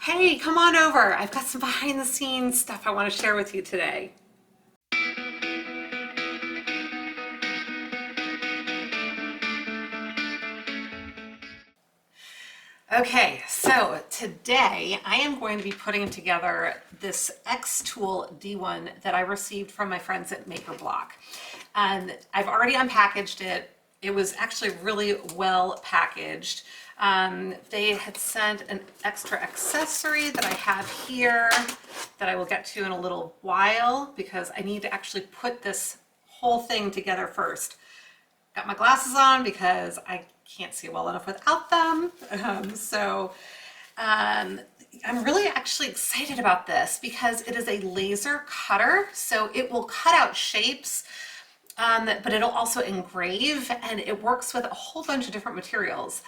Hey, come on over. I've got some behind the scenes stuff I want to share with you today. Okay, so today I am going to be putting together this xTOOL D1 that I received from my friends at MakerBlock. And I've already unpackaged it. It was actually really well packaged. They had sent an extra accessory that I have here that I will get to in a little while because I need to actually put this whole thing together first. Got my glasses on because I can't see well enough without them. I'm really actually excited about this because it is a laser cutter. So it will cut out shapes, but it'll also engrave, and it works with a whole bunch of different materials.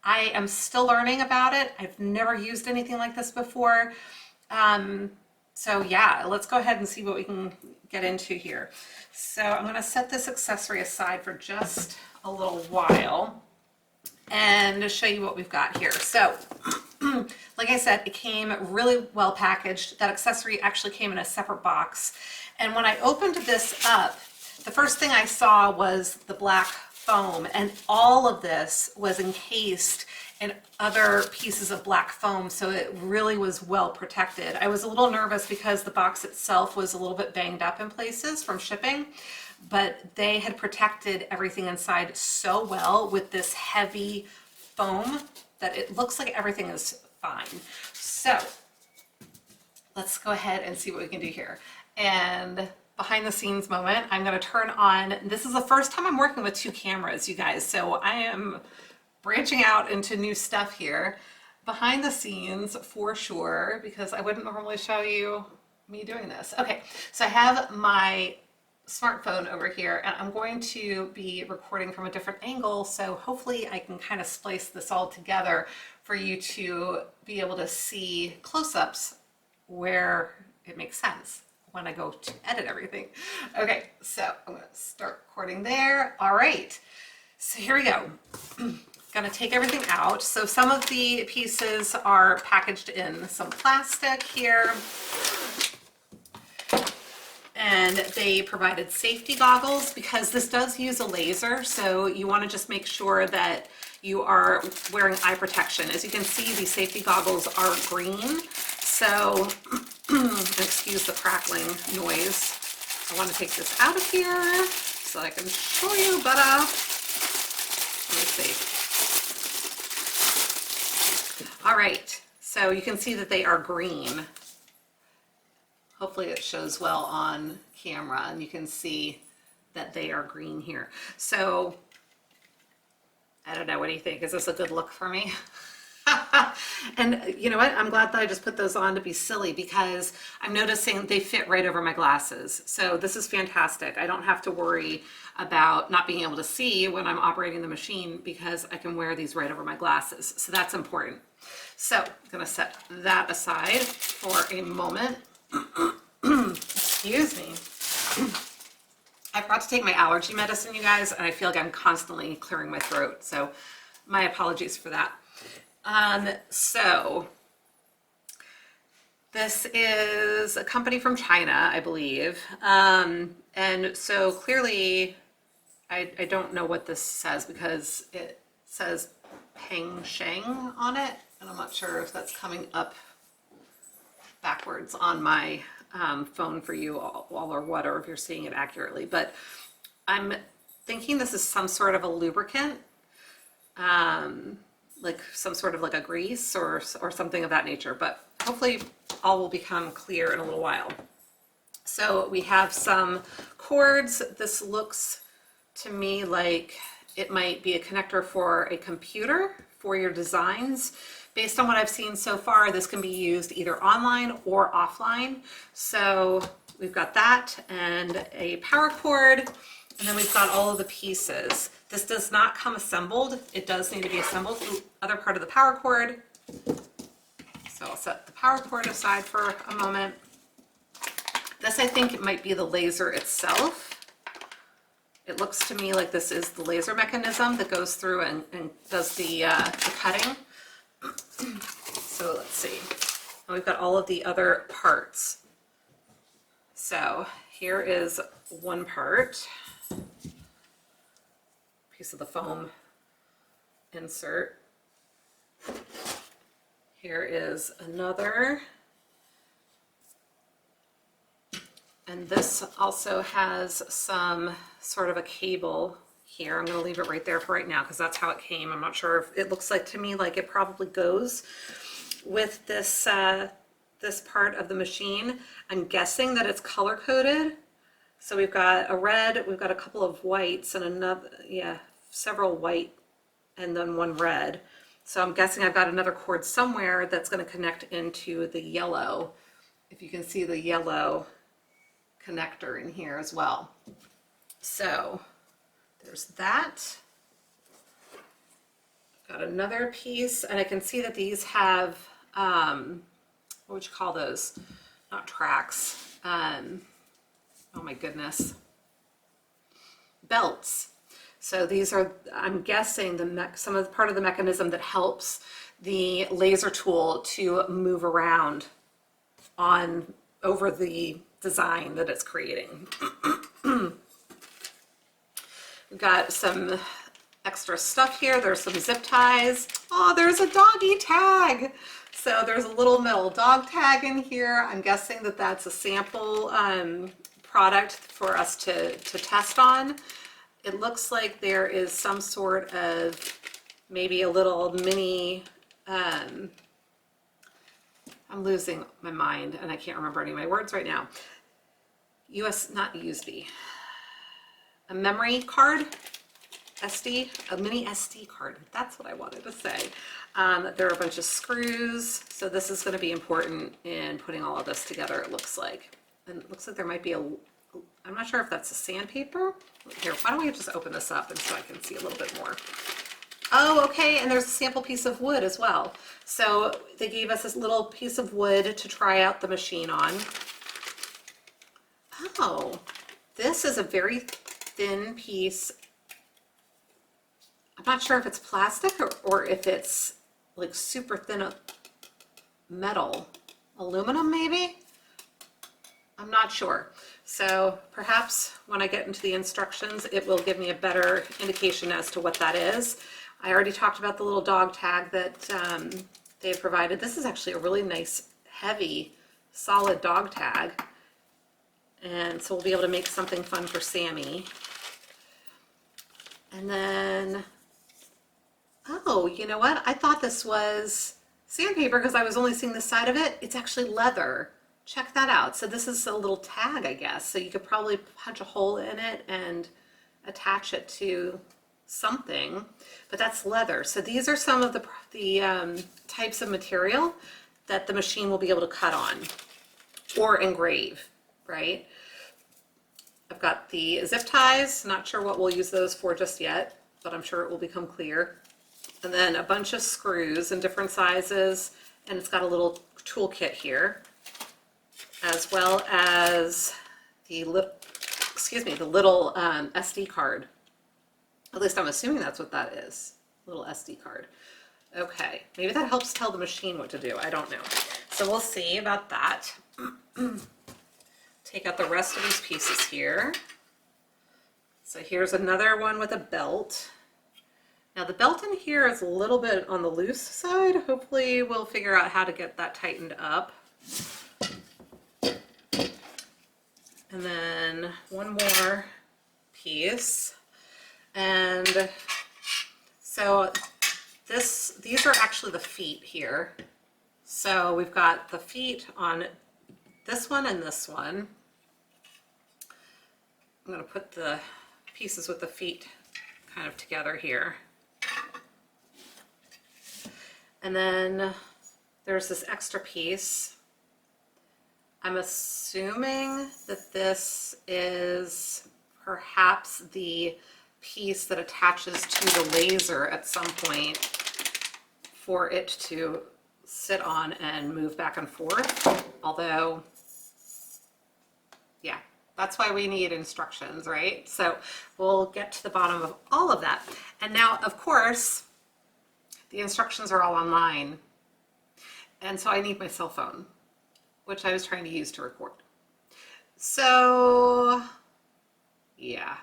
I am still learning about it. I've never used anything like this before. So yeah, let's go ahead and see what we can get into here. So I'm going to set this accessory aside for just a little while and show you what we've got here. So like I said, it came really well packaged. That accessory actually came in a separate box. And when I opened this up, the first thing I saw was the black foam, and all of this was encased in other pieces of black foam, so it really was well protected. I was a little nervous because the box itself was a little bit banged up in places from shipping, but they had protected everything inside so well with this heavy foam that it looks like everything is fine. So let's go ahead and see what we can do here. And behind the scenes moment, I'm going to turn on, this is the first time I'm working with two cameras, you guys, so I am branching out into new stuff here. Behind the scenes for sure, because I wouldn't normally show you me doing this. Okay, so I have my smartphone over here, and I'm going to be recording from a different angle, so hopefully I can kind of splice this all together for you to be able to see close-ups where it makes sense when I go to edit everything. Okay, so I'm gonna start recording there. All right, so here we go. Gonna take everything out. So some of the pieces are packaged in some plastic here. And they provided safety goggles because this does use a laser, so you want to just make sure that you are wearing eye protection. As you can see, these safety goggles are green, so excuse the crackling noise. I want to take this out of here so I can show you better. Let me see. All right, so you can see that they are green. Hopefully it shows well on camera and you can see that they are green here. So I don't know, what do you think? Is this a good look for me? And you know what? I'm glad that I just put those on to be silly because I'm noticing they fit right over my glasses. So this is fantastic. I don't have to worry about not being able to see when I'm operating the machine because I can wear these right over my glasses. So that's important. So I'm gonna set that aside for a moment. Excuse me. I forgot to take my allergy medicine, you guys, and I feel like I'm constantly clearing my throat. So my apologies for that. So this is a company from China, I believe. And so clearly, I don't know what this says because it says Peng Sheng on it. And I'm not sure if that's coming up backwards on my phone for you all or what, or if you're seeing it accurately. But I'm thinking this is some sort of a lubricant. Like some sort of like a grease or something of that nature, but hopefully all will become clear in a little while. So we have some cords. This looks to me like it might be a connector for a computer for your designs. Based on what I've seen so far, this can be used either online or offline. So we've got that and a power cord, and then we've got all of the pieces. This does not come assembled. It does need to be assembled. Ooh, other part of the power cord. So I'll set the power cord aside for a moment. This, I think it might be the laser itself. It looks to me like this is the laser mechanism that goes through and does the cutting. So let's see. And we've got all of the other parts. So here is one part, piece of the foam insert. Here is another. And this also has some sort of a cable here. I'm going to leave it right there for right now because that's how it came. I'm not sure if it looks like to me like it probably goes with this this part of the machine. I'm guessing that it's color coded. So we've got a red, we've got a couple of whites and another, yeah, several white and then one red. So I'm guessing I've got another cord somewhere that's going to connect into the yellow. If you can see the yellow connector in here as well. So there's that. Got another piece, and I can see that these have what would you call those? Not tracks. Oh my goodness. Belts. So these are, I'm guessing, some of the part of the mechanism that helps the laser tool to move around on over the design that it's creating. We've got some extra stuff here. There's some zip ties. Oh, there's a doggy tag. So there's a little metal dog tag in here. I'm guessing that that's a sample product for us to test on. It looks like there is some sort of maybe a little mini, I'm losing my mind and I can't remember any of my words right now. Not USB, a memory card, SD, a mini SD card. That's what I wanted to say. There are a bunch of screws. So this is going to be important in putting all of this together, it looks like. And it looks like there might be I'm not sure if that's a sandpaper. Here, why don't we just open this up and so I can see a little bit more. Oh, okay, and there's a sample piece of wood as well. So they gave us this little piece of wood to try out the machine on. Oh, this is a very thin piece. I'm not sure if it's plastic or if it's like super thin metal. Aluminum maybe? I'm not sure. So perhaps when I get into the instructions, it will give me a better indication as to what that is. I already talked about the little dog tag that they have provided. This is actually a really nice, heavy, solid dog tag. And so we'll be able to make something fun for Sammy. And then, oh, you know what? I thought this was sandpaper because I was only seeing the side of it. It's actually leather. Check that out. So this is a little tag, I guess. So you could probably punch a hole in it and attach it to something, but that's leather. So these are some of the types of material that the machine will be able to cut on or engrave, right? I've got the zip ties, not sure what we'll use those for just yet, but I'm sure it will become clear. And then a bunch of screws in different sizes, and it's got a little toolkit here, as well as the little SD card. At least I'm assuming that's what that is, little SD card. Okay, maybe that helps tell the machine what to do. I don't know. So we'll see about that. Take out the rest of these pieces here. So here's another one with a belt. Now the belt in here is a little bit on the loose side. Hopefully we'll figure out how to get that tightened up. And then one more piece. And so these are actually the feet here. So we've got the feet on this one and this one. I'm going to put the pieces with the feet kind of together here. And then there's this extra piece. I'm assuming that this is perhaps the piece that attaches to the laser at some point for it to sit on and move back and forth. Although, yeah, that's why we need instructions, right? So we'll get to the bottom of all of that. And now, of course, the instructions are all online. And so I need my cell phone, which I was trying to use to record. So yeah,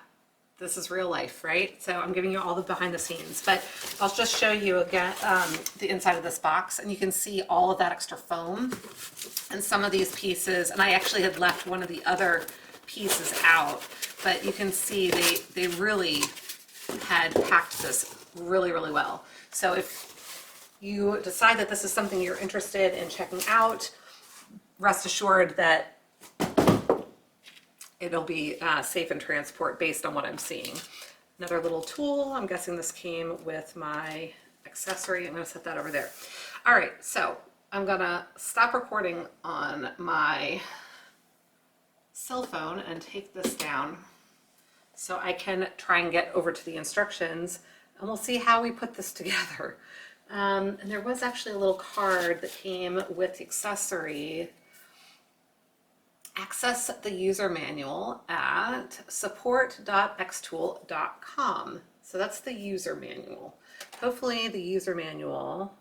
this is real life, right? So I'm giving you all the behind the scenes, but I'll just show you again the inside of this box, and you can see all of that extra foam and some of these pieces. And I actually had left one of the other pieces out, but you can see they really had packed this really, really well. So if you decide that this is something you're interested in checking out, rest assured that it'll be safe in transport based on what I'm seeing. Another little tool, I'm guessing this came with my accessory. I'm gonna set that over there. All right, so I'm gonna stop recording on my cell phone and take this down so I can try and get over to the instructions, and we'll see how we put this together. And there was actually a little card that came with the accessory. Access the user manual at support.xtool.com. So that's the user manual. Hopefully the user manual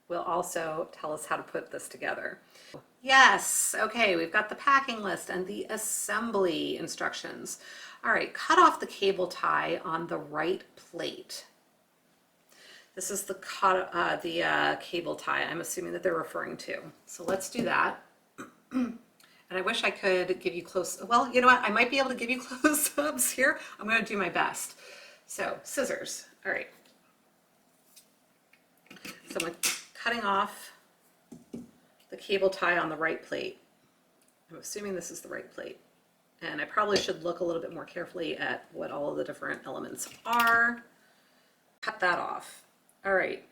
will also tell us how to put this together. Yes, okay, we've got the packing list and the assembly instructions. All right, cut off the cable tie on the right plate. This is the cable tie I'm assuming that they're referring to. So let's do that. And I wish I could give you close, well, you know what? I might be able to give you close-ups here. I'm gonna do my best. So, scissors, all right. So I'm cutting off the cable tie on the right plate. I'm assuming this is the right plate. And I probably should look a little bit more carefully at what all of the different elements are. Cut that off. All right.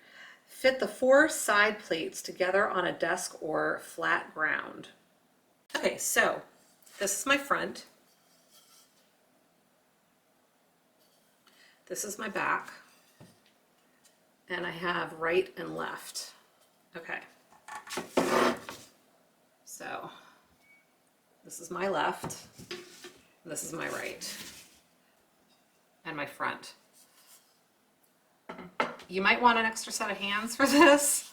Fit the 4 side plates together on a desk or flat ground. Okay, so this is my front. This is my back. And I have right and left. Okay. So this is my left. And this is my right. And my front. You might want an extra set of hands for this,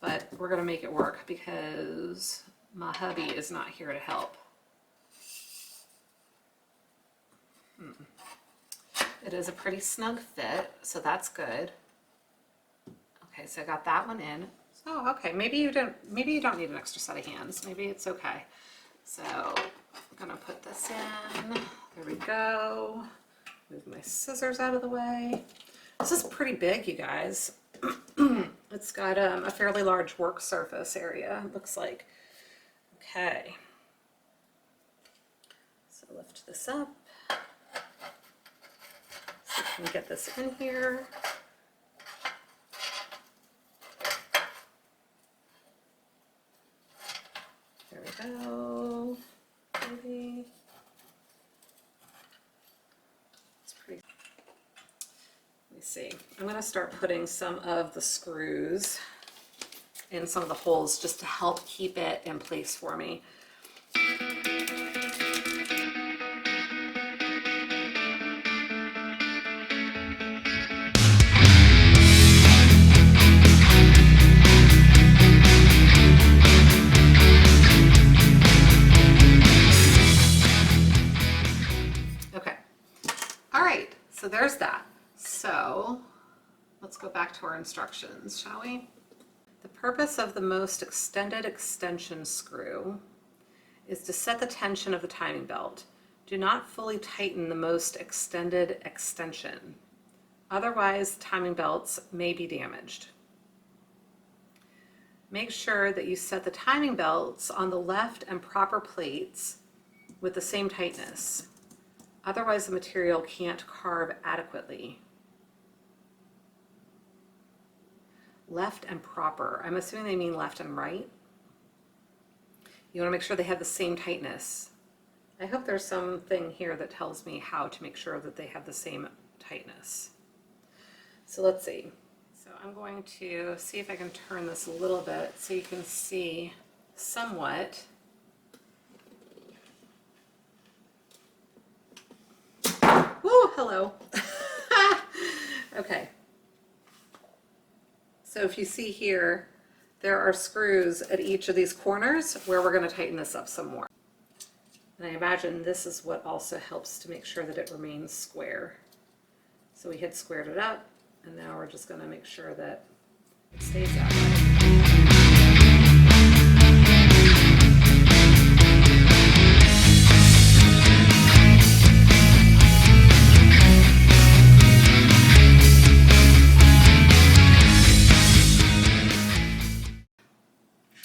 but we're going to make it work because my hubby is not here to help. It is a pretty snug fit, so that's good. Okay, so I got that one in. Oh, okay, maybe you don't need an extra set of hands. Maybe it's okay. So I'm gonna put this in. There we go. Move my scissors out of the way. This is pretty big, you guys. It's got a fairly large work surface area, it looks like. Okay, so lift this up, so we can get this in here. There we go. Maybe. It's pretty. Let me see. I'm going to start putting some of the screws in some of the holes just to help keep it in place for me. Okay. All right. So there's that. So let's go back to our instructions, shall we? The purpose of the most extended extension screw is to set the tension of the timing belt. Do not fully tighten the most extended extension. Otherwise, timing belts may be damaged. Make sure that you set the timing belts on the left and proper plates with the same tightness. Otherwise, the material can't carve adequately. Left and proper. I'm assuming they mean left and right. You want to make sure they have the same tightness. I hope there's something here that tells me how to make sure that they have the same tightness. So let's see. So I'm going to see if I can turn this a little bit so you can see somewhat. Woo, hello. Okay. So if you see here, there are screws at each of these corners where we're going to tighten this up some more. And I imagine this is what also helps to make sure that it remains square. So we had squared it up, and now we're just going to make sure that it stays that way.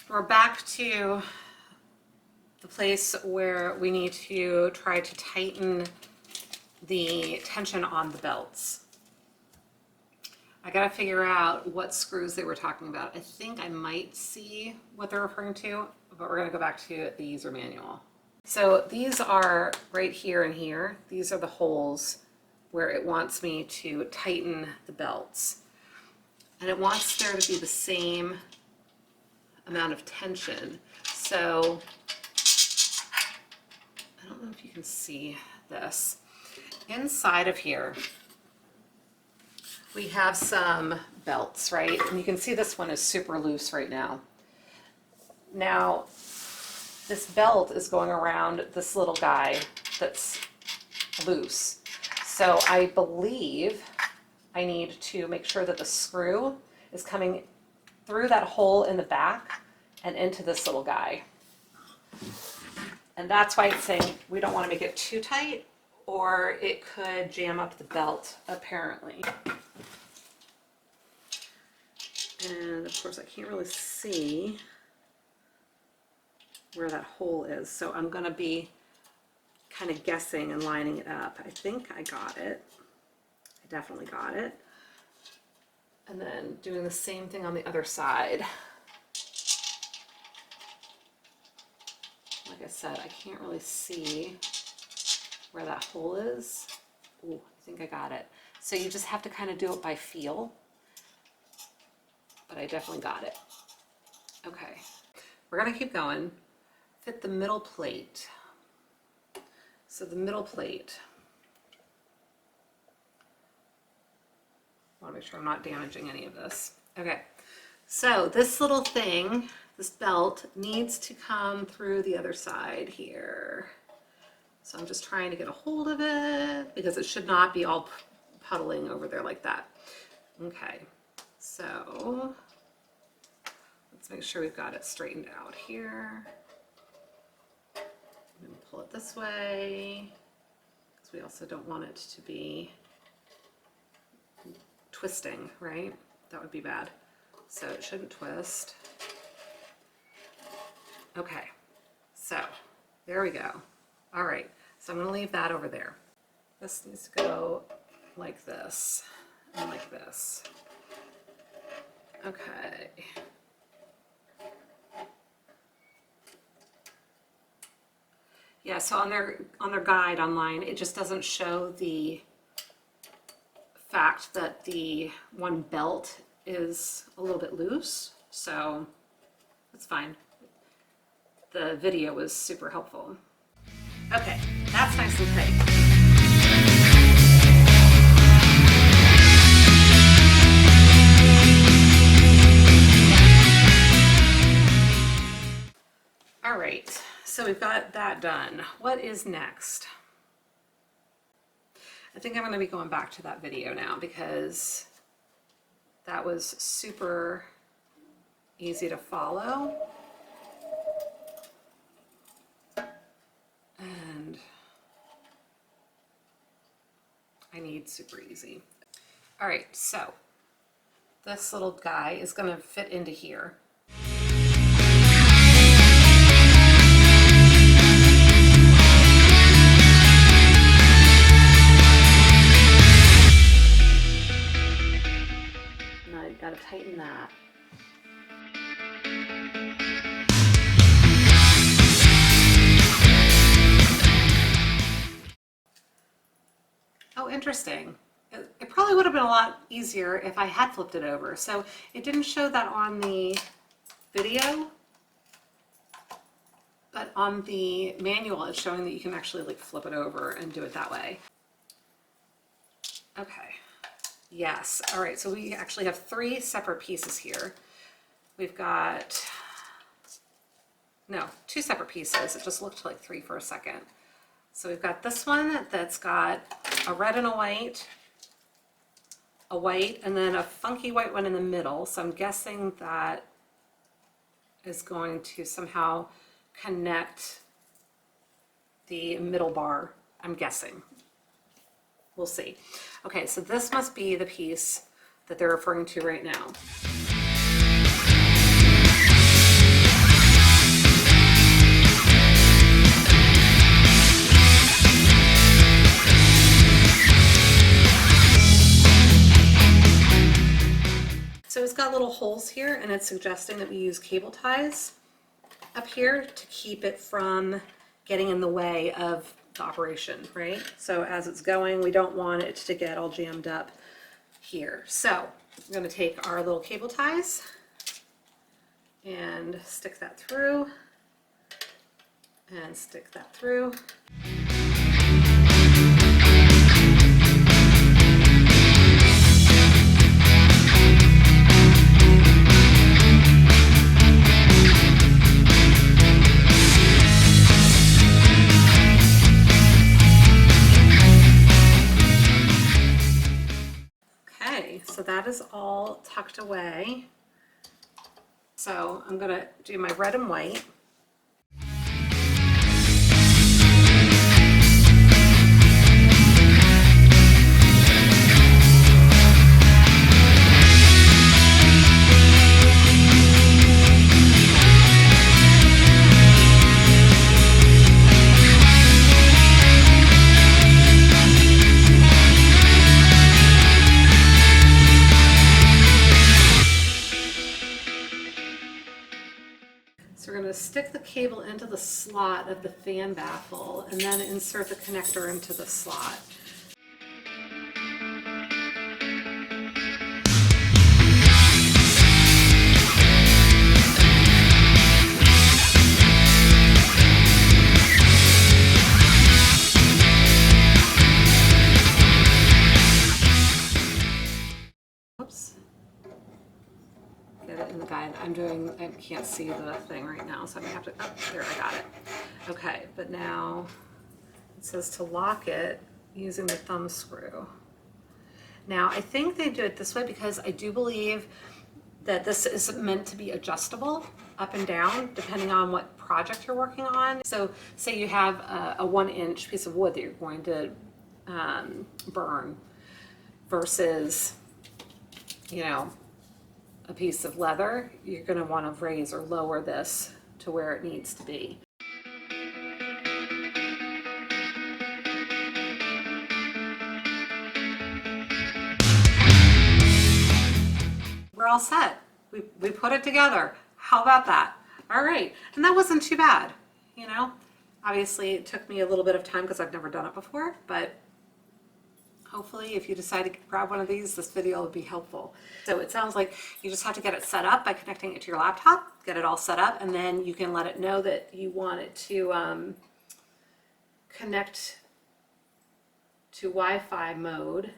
We're back to the place where we need to try to tighten the tension on the belts. I gotta figure out what screws they were talking about. I think I might see what they're referring to, but we're gonna go back to the user manual. So these are right here and here. These are the holes where it wants me to tighten the belts. And it wants there to be the same amount of tension. So I don't know if you can see this. Inside of here, we have some belts, right? And you can see this one is super loose right now. Now, this belt is going around this little guy that's loose. So I believe I need to make sure that the screw is coming through that hole in the back and into this little guy. And that's why it's saying we don't want to make it too tight or it could jam up the belt, apparently. And of course I can't really see where that hole is, so I'm going to be kind of guessing and lining it up. I think I got it. I definitely got it. And then doing the same thing on the other side. Like I said, I can't really see where that hole is. Ooh, I think I got it. So you just have to kind of do it by feel. But I definitely got it. Okay, we're gonna keep going. Fit the middle plate. So the middle plate. I want to make sure I'm not damaging any of this. Okay, so this little thing, this belt, needs to come through the other side here. So I'm just trying to get a hold of it because it should not be all puddling over there like that. Okay, so let's make sure we've got it straightened out here. I'm going to pull it this way because we also don't want it to be twisting, right? That would be bad. So it shouldn't twist. Okay, so there we go. All right, so I'm going to leave that over there. This needs to go like this and like this. Okay. Yeah, so on their guide online, it just doesn't show the fact that the one belt is a little bit loose, so that's fine. The video was super helpful. Okay, that's nice and tight. All right, so we've got that done. What is next? I think I'm going to be going back to that video now because that was super easy to follow. And I need super easy. All right, so this little guy is going to fit into here. Now I've got to tighten that. Oh, interesting. It probably would have been a lot easier if I had flipped it over. So it didn't show that on the video, but on the manual it's showing that you can actually like flip it over and do it that way. Okay, yes. All right, so we actually have 3 separate pieces here. we've got, no, two separate pieces. It just looked like three for a second. So we've got this one that's got a red and a white, and then a funky white one in the middle. So I'm guessing that is going to somehow connect the middle bar, I'm guessing. We'll see. Okay, so this must be the piece that they're referring to right now. So it's got little holes here, and it's suggesting that we use cable ties up here to keep it from getting in the way of the operation, right? So as it's going, we don't want it to get all jammed up here. So I'm going to take our little cable ties and stick that through, and stick that through. So that is all tucked away. So I'm going to do my red and white. So we're going to stick the cable into the slot of the fan baffle and then insert the connector into the slot. Oops. Get it in the guide. I can't see the thing right now, so I'm gonna have to, oh, there, I got it. Okay, but now it says to lock it using the thumb screw. Now, I think they do it this way because I do believe that this is meant to be adjustable up and down depending on what project you're working on. So say you have a 1-inch piece of wood that you're going to burn versus, you know, a piece of leather, you're going to want to raise or lower this to where it needs to be. We're all set. We put it together. How about that? All right. And that wasn't too bad, you know? Obviously, it took me a little bit of time because I've never done it before, but hopefully if you decide to grab one of these, this video will be helpful. So it sounds like you just have to get it set up by connecting it to your laptop, get it all set up, and then you can let it know that you want it to connect to Wi-Fi mode.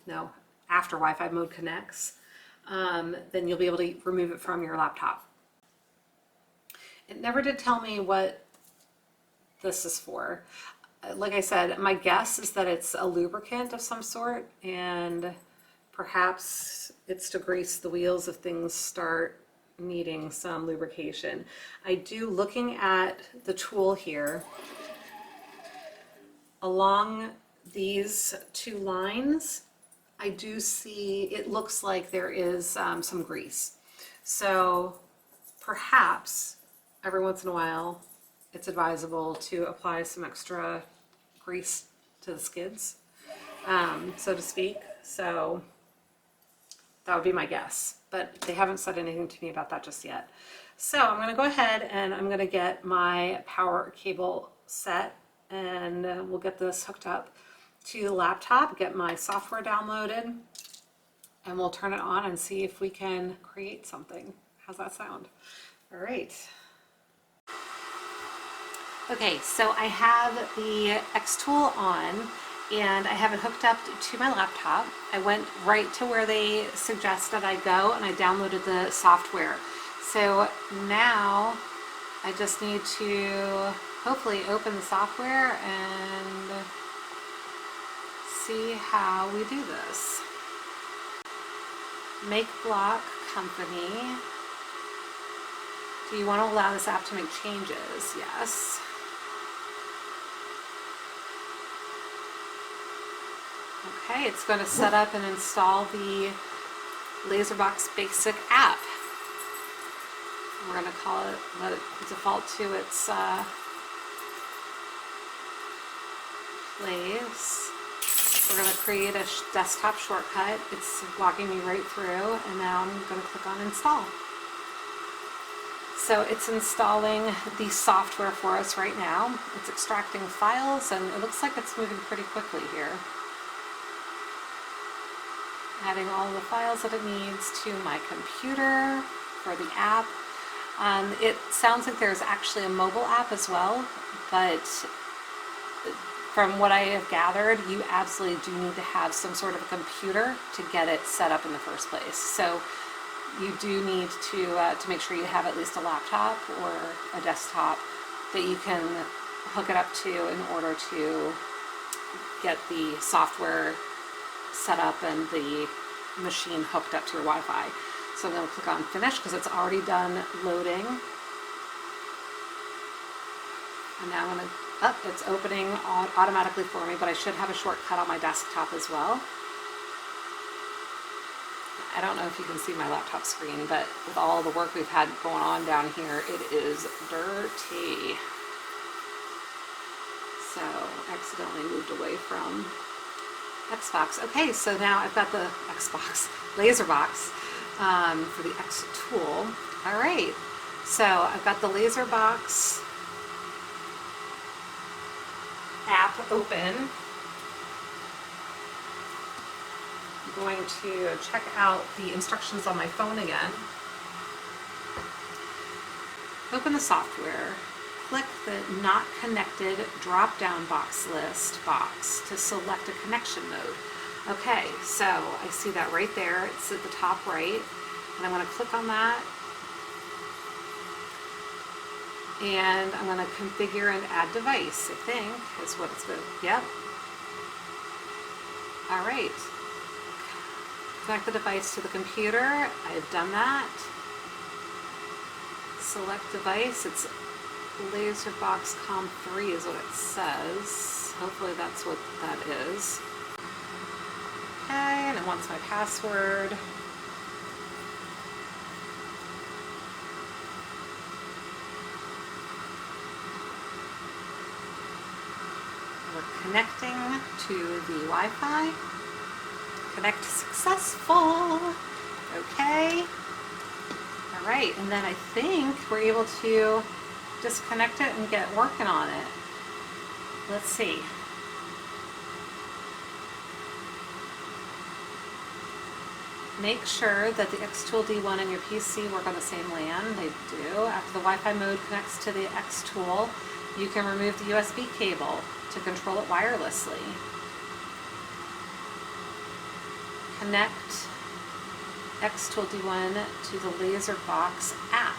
No, after Wi-Fi mode connects, then you'll be able to remove it from your laptop. It never did tell me what this is for. Like I said, my guess is that it's a lubricant of some sort, and perhaps it's to grease the wheels if things start needing some lubrication. I do, looking at the tool here, along these two lines, I do see, it looks like there is some grease. So perhaps every once in a while, it's advisable to apply some extra grease to the skids, so to speak. So that would be my guess, but they haven't said anything to me about that just yet. So I'm going to go ahead and I'm going to get my power cable set, and we'll get this hooked up to the laptop, get my software downloaded, and we'll turn it on and see if we can create something. How's that sound? All right. Okay, so I have the xTOOL on, and I have it hooked up to my laptop. I went right to where they suggested I go, and I downloaded the software. So now I just need to hopefully open the software and see how we do this. Make block company. Do you want to allow this app to make changes? Yes. Okay, it's going to set up and install the LaserBox Basic app. We're going to call it, let it default to its place. We're going to create a desktop shortcut. It's walking me right through, and now I'm going to click on install. So it's installing the software for us right now. It's extracting files, and it looks like it's moving pretty quickly here. Adding all the files that it needs to my computer for the app. It sounds like there's actually a mobile app as well, but from what I have gathered, you absolutely do need to have some sort of a computer to get it set up in the first place. So you do need to make sure you have at least a laptop or a desktop that you can hook it up to in order to get the software set up and the machine hooked up to your Wi-Fi. So I'm going to click on finish because it's already done loading. And now I'm going to, it's opening automatically for me, but I should have a shortcut on my desktop as well. I don't know if you can see my laptop screen, but with all the work we've had going on down here, it is dirty. So accidentally moved away from Xbox. Okay, so now I've got the Xbox LaserBox for the xTOOL. All right, so I've got the LaserBox app open. I'm going to check out the instructions on my phone again. Open the software. Click the Not Connected drop-down box list box to select a connection mode. Okay, so I see that right there. It's at the top right, and I'm going to click on that. And I'm going to configure and add device, I think, is what it's going to, yep. All right. Connect the device to the computer. I've done that. Select device. It's LaserBox Com3 is what it says. Hopefully that's what that is. Okay, and it wants my password. We're connecting to the Wi-Fi. Connect successful. Okay. All right, and then I think we're able to disconnect it and get working on it. Let's see. Make sure that the xTOOL D1 and your PC work on the same LAN. They do. After the Wi-Fi mode connects to the xTOOL, you can remove the USB cable to control it wirelessly. Connect xTOOL D1 to the LaserBox app.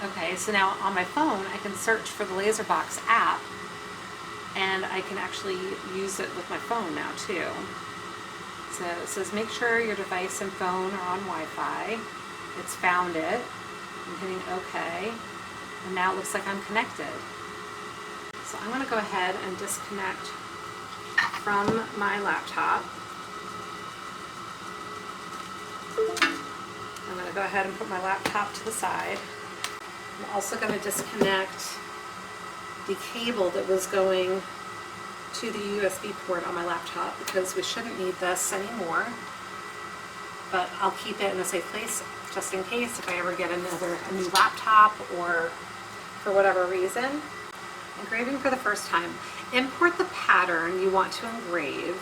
Okay, so now on my phone, I can search for the LaserBox app, and I can actually use it with my phone now too. So it says make sure your device and phone are on Wi-Fi. It's found it. I'm hitting OK, and now it looks like I'm connected. So I'm going to go ahead and disconnect from my laptop. I'm going to go ahead and put my laptop to the side. I'm also going to disconnect the cable that was going to the USB port on my laptop because we shouldn't need this anymore. But I'll keep it in a safe place just in case if I ever get a new laptop or for whatever reason. Engraving for the first time. Import the pattern you want to engrave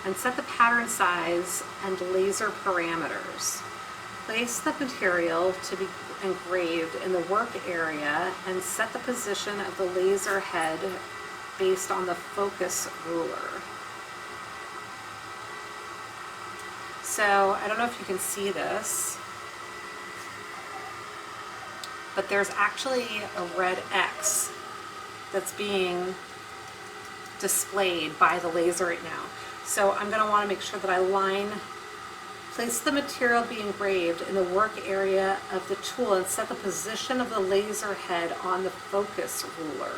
and set the pattern size and laser parameters. Place the material to be engraved in the work area and set the position of the laser head based on the focus ruler. So I don't know if you can see this, but there's actually a red X that's being displayed by the laser right now. So I'm going to want to make sure that I place the material to be engraved in the work area of the tool and set the position of the laser head on the focus ruler.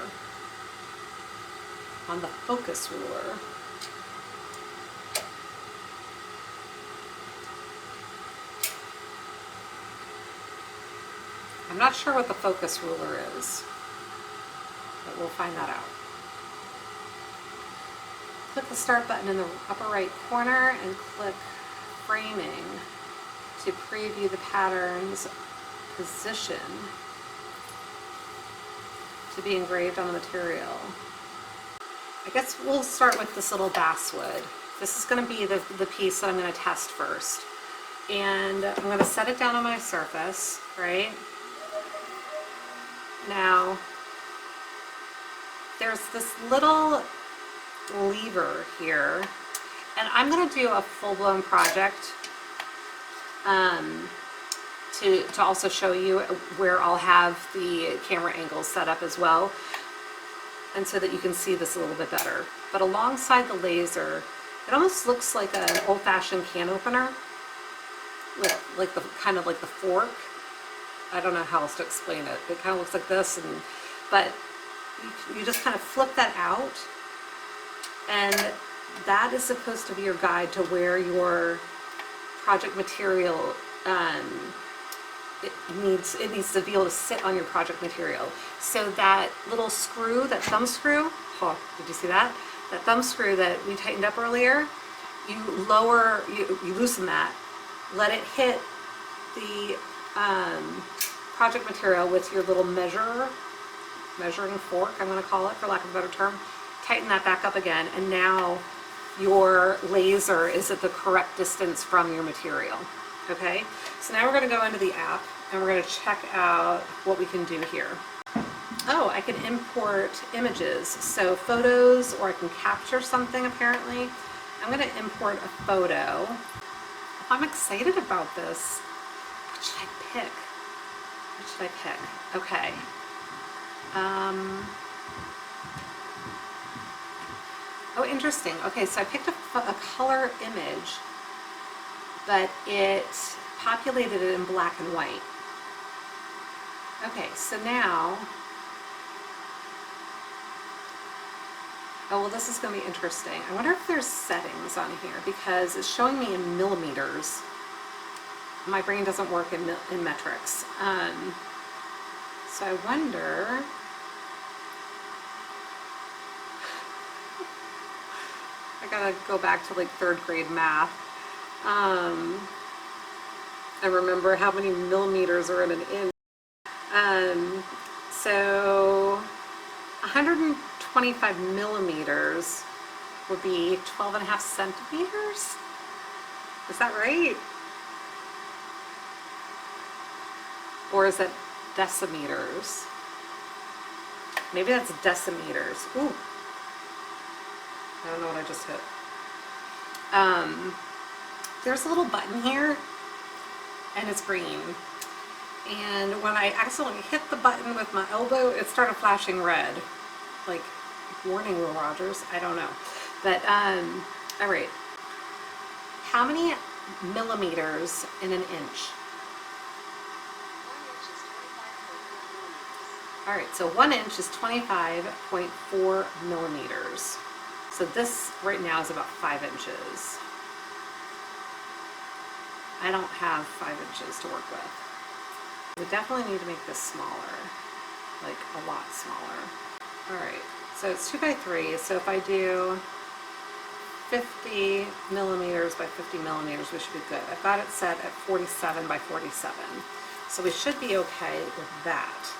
On the focus ruler. I'm not sure what the focus ruler is, but we'll find that out. Click the start button in the upper right corner and click framing to preview the pattern's position to be engraved on the material. I guess we'll start with this little basswood. This is going to be the piece that I'm going to test first. And I'm going to set it down on my surface, right? Now, there's this little lever here, and I'm going to do a full-blown project to also show you where I'll have the camera angles set up as well, and so that you can see this a little bit better. But alongside the laser, it almost looks like an old-fashioned can opener with like the kind of like the fork. I don't know how else to explain it. It kind of looks like this, but you just kind of flip that out, and that is supposed to be your guide to where your project material it needs to be able to sit on your project material. So that little screw, that thumb screw, oh, did you see that? That thumb screw that we tightened up earlier, you loosen that, let it hit the project material with your little measuring fork, I'm going to call it for lack of a better term. Tighten that back up again, and now your laser is at the correct distance from your material. Okay, so now we're going to go into the app and we're going to check out what we can do here. Oh, I can import images, so photos, or I can capture something apparently. I'm going to import a photo. I'm excited about this. What should I pick? What should I pick? Okay. Oh, interesting. Okay, so I picked a color image, but it populated it in black and white. Okay, so now, oh, well, this is going to be interesting. I wonder if there's settings on here, because it's showing me in millimeters. My brain doesn't work in metrics. So I wonder, I gotta go back to like 3rd grade math. I remember how many millimeters are in an inch. So 125 millimeters would be 12.5 centimeters. Is that right? Or is that decimeters? Maybe that's decimeters. Ooh. I don't know what I just hit. There's a little button here, and it's green. And when I accidentally hit the button with my elbow, it started flashing red. Like, warning, Will Rogers. I don't know. But, all right. How many millimeters in an inch? All right, so 1 inch is 25.4 millimeters. So this right now is about 5 inches. I don't have 5 inches to work with. We definitely need to make this smaller, like a lot smaller. All right, so it's 2 by 3. So if I do 50 millimeters by 50 millimeters, we should be good. I've got it set at 47 by 47. So we should be okay with that.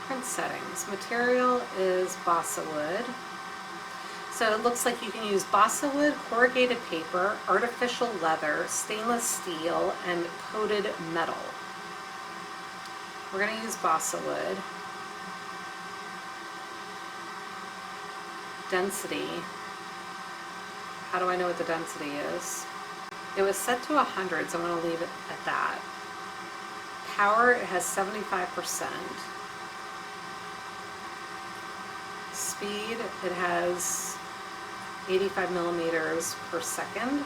Print settings. Material is balsa wood. So it looks like you can use balsa wood, corrugated paper, artificial leather, stainless steel, and coated metal. We're going to use balsa wood. density. How do I know what the density is? It was set to 100, so I'm going to leave it at that. Power, it has 75%. Speed, it has 85 millimeters per second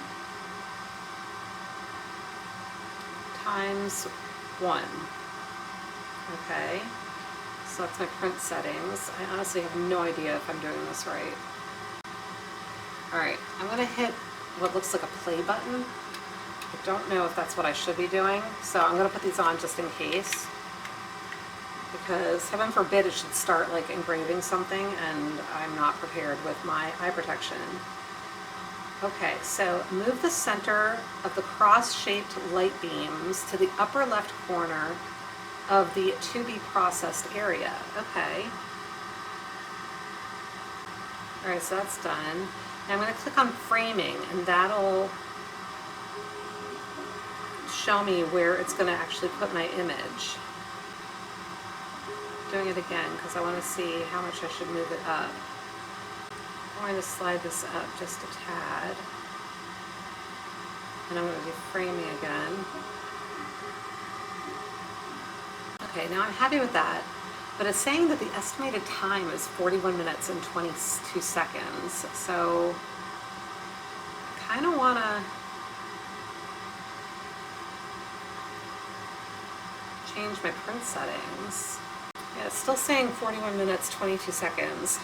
times 1. Okay, so that's my print settings. I honestly have no idea if I'm doing this right. Alright, I'm going to hit what looks like a play button. I don't know if that's what I should be doing, so I'm going to put these on just in case. Because heaven forbid it should start like engraving something and I'm not prepared with my eye protection. Okay, so move the center of the cross-shaped light beams to the upper left corner of the to be processed area. Okay. Alright, so that's done. Now I'm going to click on framing and that'll show me where it's going to actually put my image. Doing it again because I want to see how much I should move it up. I'm going to slide this up just a tad. And I'm going to do framing again. Okay, now I'm happy with that. But it's saying that the estimated time is 41 minutes and 22 seconds. So I kind of want to change my print settings. Yeah, it's still saying 41 minutes, 22 seconds.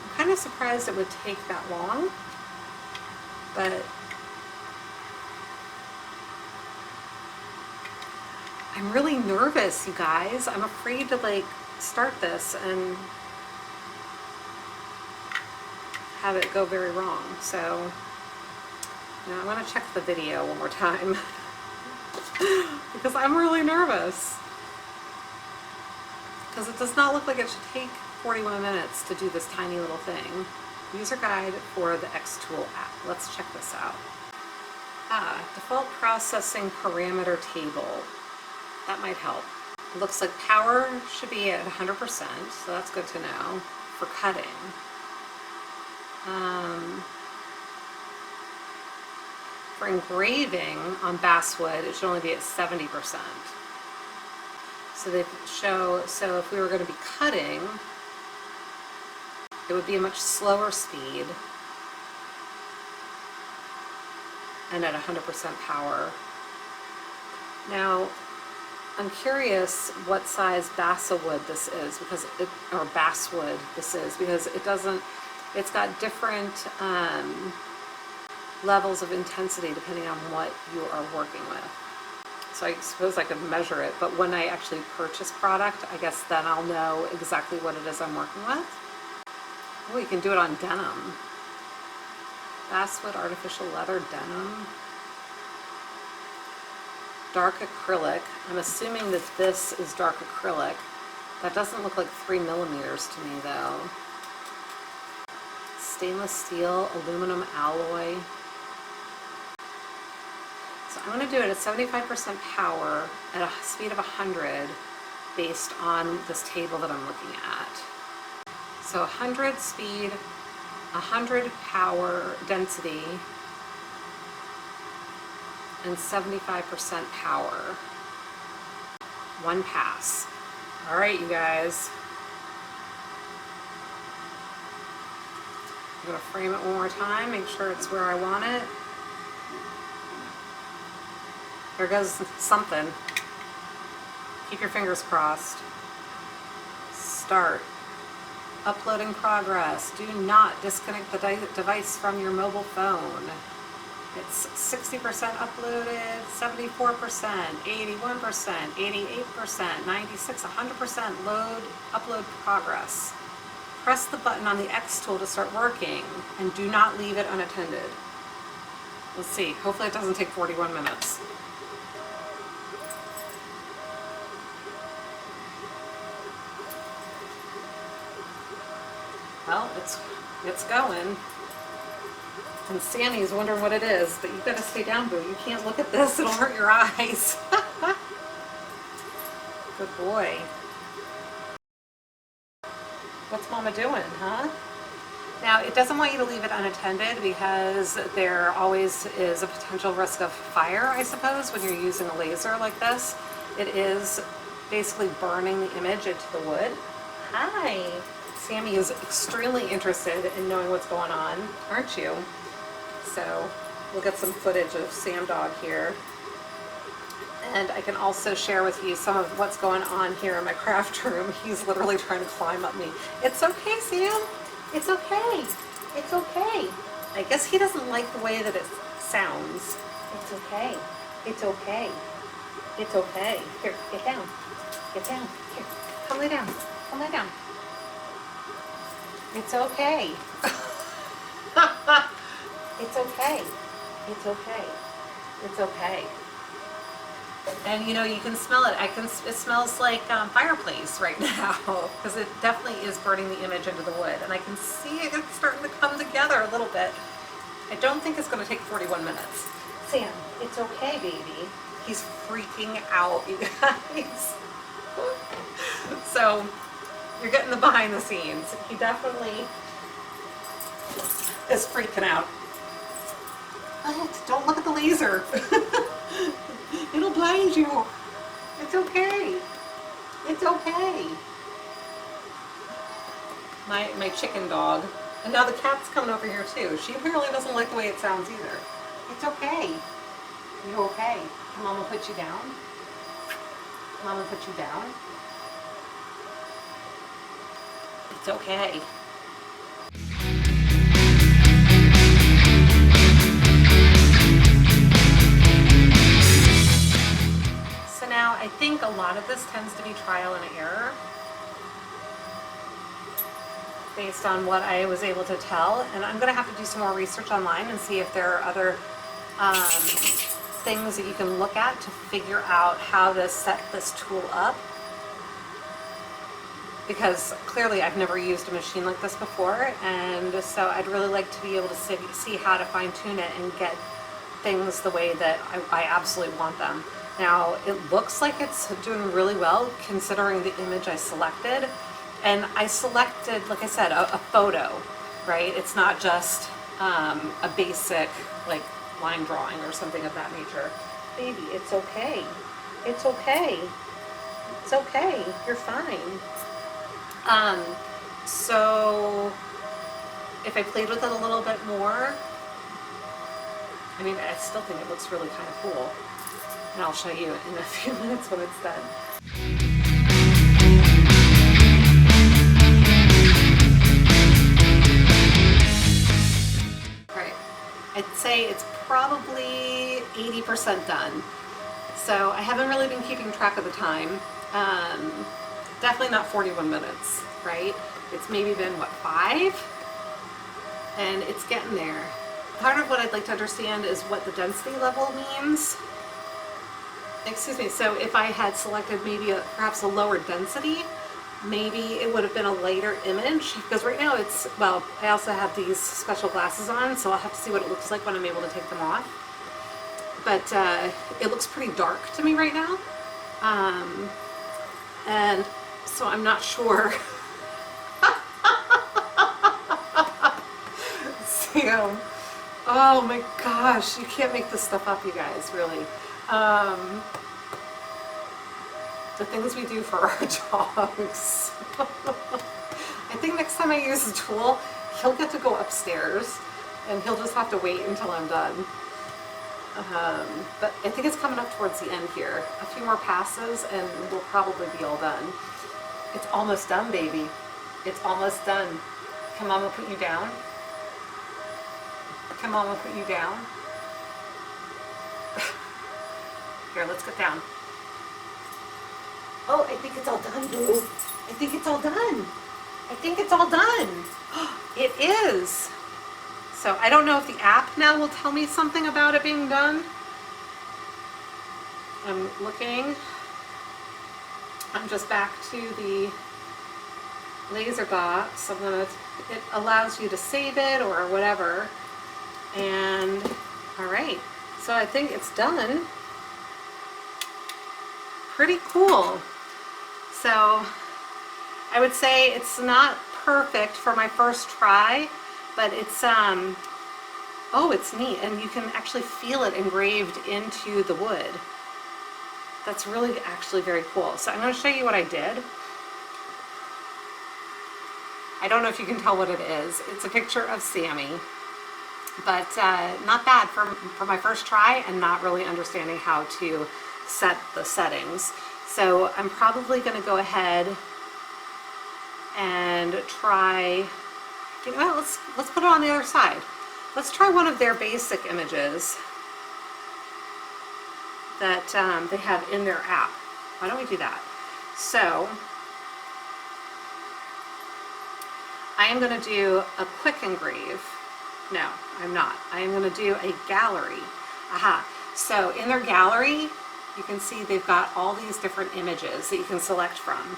I'm kind of surprised it would take that long, but I'm really nervous, you guys. I'm afraid to like start this and have it go very wrong. So, you know, I'm going to check the video one more time because I'm really nervous. Because it does not look like it should take 41 minutes to do this tiny little thing. User guide for the xTOOL app. Let's check this out. Default processing parameter table. That might help. It looks like power should be at 100%, so that's good to know for cutting. For engraving on basswood, it should only be at 70%. So they show, so if we were going to be cutting, it would be a much slower speed and at 100% power. Now, I'm curious what size basswood this is, because it, or basswood this is, because it doesn't, it's got different levels of intensity depending on what you are working with. So I suppose I could measure it, but when I actually purchase product, I guess then I'll know exactly what it is I'm working with. Oh, you can do it on denim. Basswood artificial leather denim. Dark acrylic. I'm assuming that this is dark acrylic. That doesn't look like 3 millimeters to me though. Stainless steel, aluminum alloy. So I'm going to do it at 75% power at a speed of 100 based on this table that I'm looking at. So 100 speed, 100 power density, and 75% power. One pass. All right, you guys. I'm going to frame it one more time, make sure it's where I want it. There goes something. Keep your fingers crossed. Start. Uploading progress. Do not disconnect the device from your mobile phone. It's 60% uploaded, 74%, 81%, 88%, 96%, 100% load, upload progress. Press the button on the xTOOL to start working and do not leave it unattended. Let's see, hopefully it doesn't take 41 minutes. Well, it's going. And Sandy's wondering what it is, but you gotta stay down, boo. You can't look at this, it'll hurt your eyes. Good boy. What's Mama doing, huh? Now, it doesn't want you to leave it unattended because there always is a potential risk of fire, I suppose, when you're using a laser like this. It is basically burning the image into the wood. Hi. Sammy is extremely interested in knowing what's going on, aren't you? So we'll get some footage of Sam Dog here. And I can also share with you some of what's going on here in my craft room. He's literally trying to climb up me. It's okay, Sam. It's okay. It's okay. I guess he doesn't like the way that it sounds. It's okay. It's okay. It's okay. Here, get down. Get down. Here, come lay down. Come lay down. It's okay. It's okay. It's okay. It's okay. And you know, you can smell it. It smells like fireplace right now because it definitely is burning the image into the wood. And I can see it starting to come together a little bit. I don't think it's going to take 41 minutes. Sam, it's okay, baby. He's freaking out, you guys. So you're getting the behind the scenes. He definitely is freaking out. What? Don't look at the laser. It'll blind you. It's okay. It's okay. My chicken dog. And now the cat's coming over here too. She apparently doesn't like the way it sounds either. It's okay. You okay? Can Mama put you down? Mama put you down? It's okay. So now I think a lot of this tends to be trial and error based on what I was able to tell. And I'm gonna have to do some more research online and see if there are other things that you can look at to figure out how to set this tool up. Because clearly I've never used a machine like this before, and so I'd really like to be able to see how to fine tune it and get things the way that I absolutely want them. Now, it looks like it's doing really well considering the image I selected. And I selected, like I said, a photo, right? It's not just a basic like line drawing or something of that nature. Baby, it's okay. It's okay. It's okay. You're fine. So if I played with it a little bit more, I mean, I still think it looks really kind of cool. And I'll show you in a few minutes when it's done. Right. I'd say it's probably 80% done. So I haven't really been keeping track of the time. Definitely not 41 minutes, right? It's maybe been, what, 5? And it's getting there. Part of what I'd like to understand is what the density level means. Excuse me, so if I had selected maybe perhaps a lower density, maybe it would have been a lighter image, because right now it's, well, I also have these special glasses on, so I'll have to see what it looks like when I'm able to take them off. But it looks pretty dark to me right now. And so I'm not sure. Sam, oh my gosh, you can't make this stuff up, you guys, really. The things we do for our dogs. I think next time I use the tool, he'll get to go upstairs and he'll just have to wait until I'm done. But I think it's coming up towards the end here. A few more passes and we'll probably be all done. It's almost done, baby. It's almost done. Can Mama put you down? Can Mama put you down? Here, let's get down. Oh, I think it's all done, boo. I think it's all done. I think it's all done. It is. So I don't know if the app now will tell me something about it being done. I'm looking. I'm just back to the laser box. It allows you to save it or whatever. And all right, so I think it's done. Pretty cool. So I would say it's not perfect for my first try, But it's, oh, it's neat, and you can actually feel it engraved into the wood. That's really actually very cool. So I'm going to show you what I did. I don't know if you can tell what it is. It's a picture of Sammy, but not bad for my first try and not really understanding how to set the settings. So I'm probably going to go ahead and try, well, let's put it on the other side. Let's try one of their basic images that they have in their app. Why don't we do that? So I am going to do a quick engrave. No, I'm not. I am going to do a gallery. Aha. So in their gallery, you can see they've got all these different images that you can select from.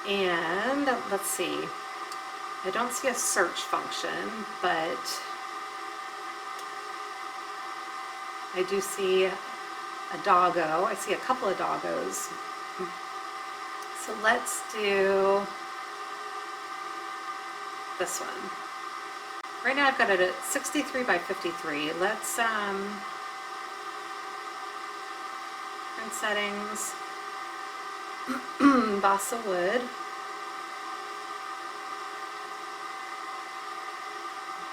And let's see. I don't see a search function, but I do see a doggo. I see a couple of doggos. So let's do this one. Right now I've got it at 63 by 53. Let's print settings, balsa wood.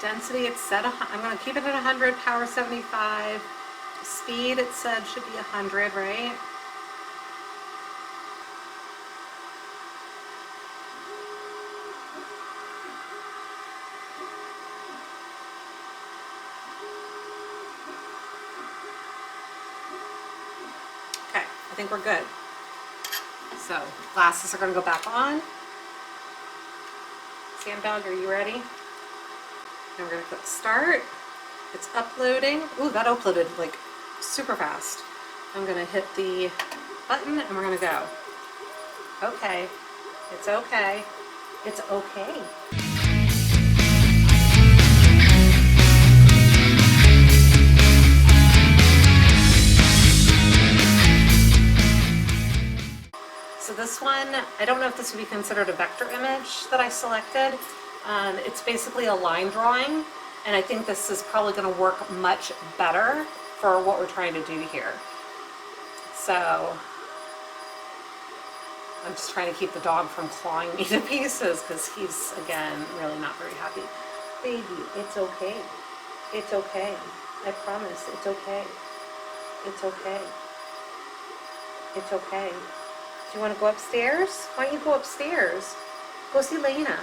Density, it's set, I'm going to keep it at 100, power 75. Speed, it said, should be 100, right? Okay, I think we're good. So, glasses are going to go back on. Sandbag, are you ready? And we're going to click start. It's uploading. Ooh, that uploaded like super fast. I'm going to hit the button and we're going to go. Okay. It's okay. It's okay. So this one, I don't know if this would be considered a vector image that I selected. It's basically a line drawing, and I think this is probably going to work much better for what we're trying to do here. So I'm just trying to keep the dog from clawing me to pieces because he's, again, really not very happy. Baby, it's okay. It's okay. I promise, it's okay. It's okay. It's okay. Do you want to go upstairs? Why don't you go upstairs? Go see Lena.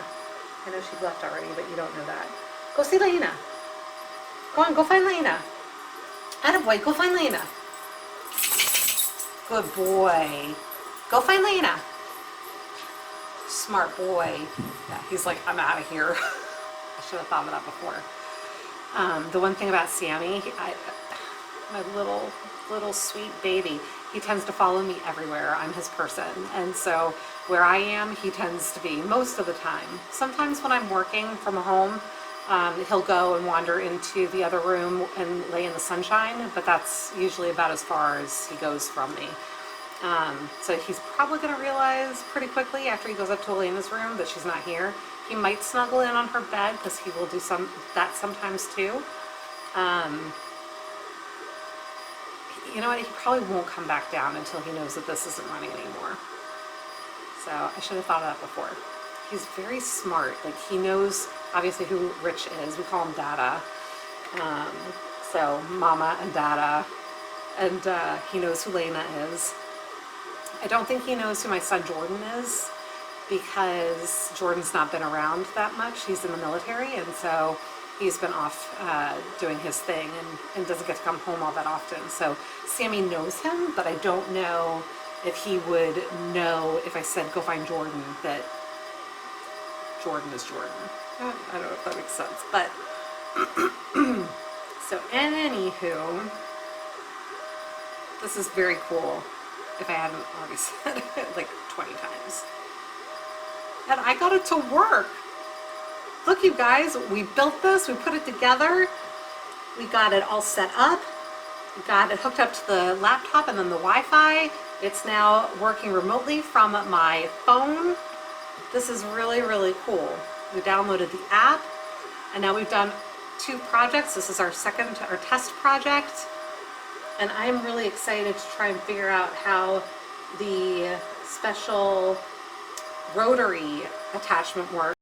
I know she left already, but you don't know that. Go see Lena. Go on, go find Lena. Attaboy, go find Lena. Good boy. Go find Lena. Smart boy. Yeah, he's like, I'm out of here. I should have thought of that before. The one thing about Sammy, my little sweet baby, he tends to follow me everywhere. I'm his person. And so where I am, he tends to be most of the time. Sometimes when I'm working from home, he'll go and wander into the other room and lay in the sunshine, but that's usually about as far as he goes from me. So he's probably going to realize pretty quickly after he goes up to Elena's room that she's not here. He might snuggle in on her bed because he will do that sometimes too. You know what, he probably won't come back down until he knows that this isn't running anymore. So I should have thought of that before. He's very smart. Like, he knows obviously who Rich is. We call him Dada. So Mama and Dada. And he knows who Lena is. I don't think he knows who my son Jordan is because Jordan's not been around that much. He's in the military, and so he's been off doing his thing and doesn't get to come home all that often. So Sammy knows him, but I don't know if he would know if I said go find Jordan that Jordan is Jordan. I don't know if that makes sense, but so anywho, this is very cool if I hadn't already said it like 20 times. And I got it to work. Look, you guys, we built this, we put it together, we got it all set up, we got it hooked up to the laptop and then the Wi-Fi. It's now working remotely from my phone. This is really, really cool. We downloaded the app, And now we've done 2 projects. This is our test project. And I'm really excited to try and figure out how the special rotary attachment works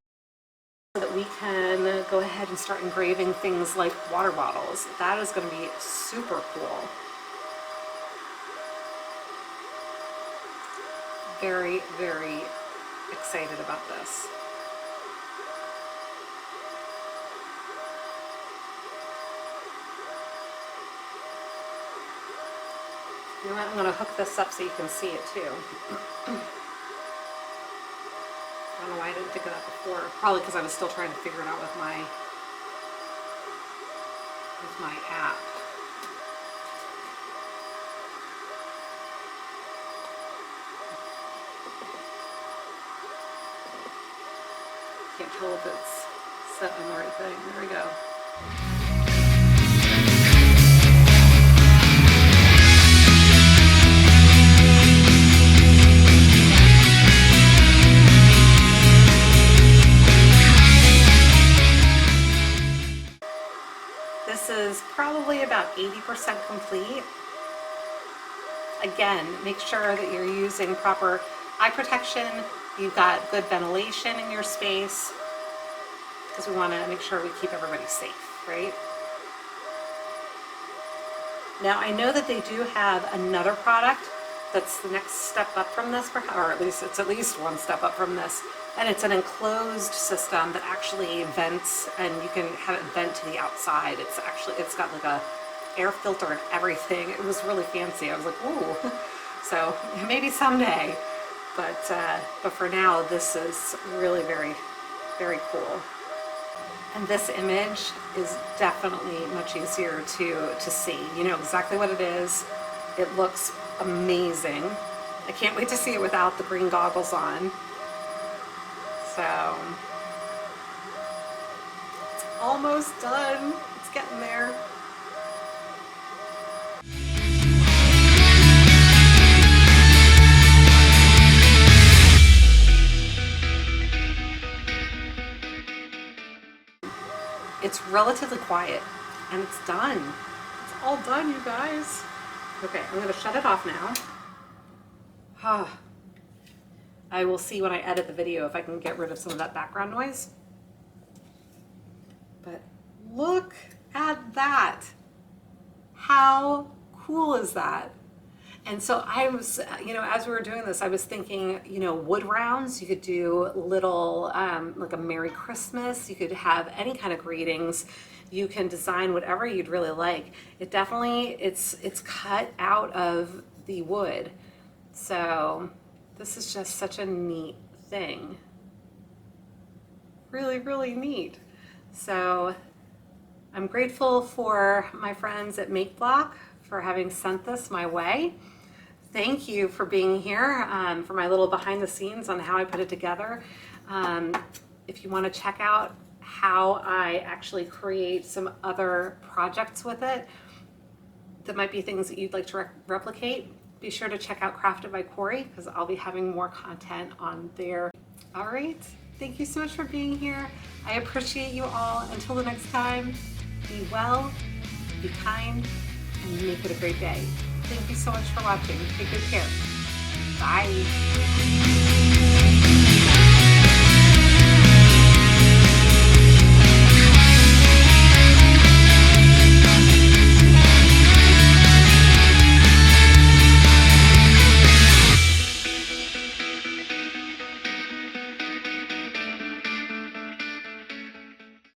so that we can go ahead and start engraving things like water bottles. That is going to be super cool. Very, very excited about this. You know what, I'm going to hook this up so you can see it too. I don't know why I didn't think of that before. Probably because I was still trying to figure it out with my app. Can't tell if it's set on the right thing. There we go. This is probably about 80% complete. Again, make sure that you're using proper eye protection, you've got good ventilation in your space, because we want to make sure we keep everybody safe, right? Now I know that they do have another product that's the next step up from this, or at least it's at least one step up from this, and it's an enclosed system that actually vents, and you can have it vent to the outside. It's got like a air filter and everything. It was really fancy. I was like, ooh. So maybe someday, but for now, this is really very, very cool. And this image is definitely much easier to see. You know exactly what it is. It looks amazing. I can't wait to see it without the green goggles on. So, it's almost done. It's getting there. It's relatively quiet, and it's done. It's all done, you guys. Okay, I'm gonna shut it off now. I will see when I edit the video if I can get rid of some of that background noise. But look at that. How cool is that? And so I was, as we were doing this, I was thinking, wood rounds, you could do little, like a Merry Christmas, you could have any kind of greetings. You can design whatever you'd really like. It definitely, it's cut out of the wood. So this is just such a neat thing. Really, really neat. So I'm grateful for my friends at MakeBlock for having sent this my way. Thank you for being here, for my little behind the scenes on how I put it together. If you want to check out how I actually create some other projects with it, that might be things that you'd like to replicate, be sure to check out Crafted by Corie, because I'll be having more content on there. All right, thank you so much for being here. I appreciate you all. Until the next time, be well, be kind, and make it a great day. Thank you so much for watching. Take good care. Bye.